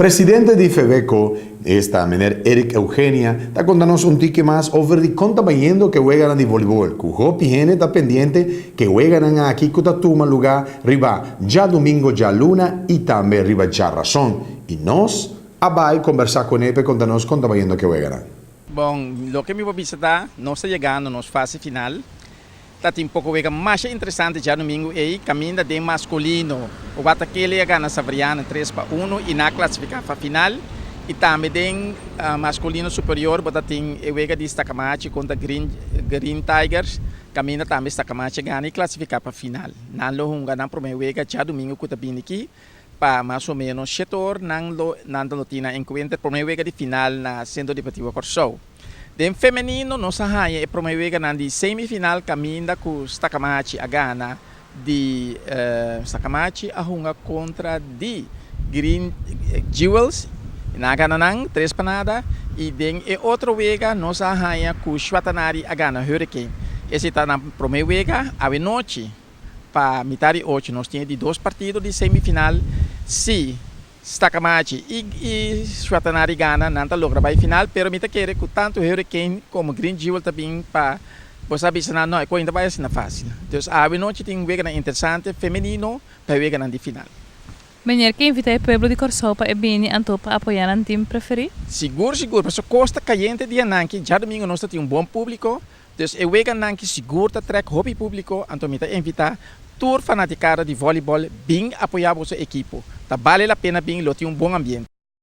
Presidente de FEBECO, esta menina Eric Eugenia, está contándonos un tique más over de contaminando que juegan de voleibol. Cujo Pijene está pendiente que juegan aquí con Tatuma lugar riba ya domingo ya luna y también riba ya razón. Y nos abai conversar con él para contarnos contaminando que juegan. Bom, lo que me vou visitar, nós está chegando na fase final. Tá tem pouco vega mais interessante já domingo e caminha de masculino. O Bataquele ia ganhar Savriana 3-1 e na classificar para a final. E também tem masculino superior, bota tem o vega de Stacamachi contra Green Tigers. Caminha também Stacamachi ganha e classificar para a final. Na longa na primeira vega já domingo que tá vindo aqui para mais ou menos setor na lotina encontro primeira vega de final na Centro Deportivo Corsou. Dem feminino não sabe promoveu na de semifinal caminha com Stacamachi a Gana de Stacamachi a runga contra de Green Jewels na Gana nang 3-0 e den outro vega não sabe com Schwatanari a Gana Hurricane. Esse está na primeira vega a noite para metade 8 nós temos de 2 partidos de semifinal se Stacamachi e Schwatanari Gana não logra para a final, pero me quer que tanto Hurricane como Green Jewel também para você saber se não é coisa vai ser fácil. Então a noite tem um vega interessante feminino para o vega na final. Meneer, quem invita o povo de Corsou para vir para apoiar o time preferido? Seguro, mas a costa caliente de Ananki, já domingo nós temos um bom público, então o vega Ananki seguro tá track hobby público, então me invita tour fanaticada de voleibol bem apoiar a sua equipe. Tá vale a pena bem, tem um bom ambiente.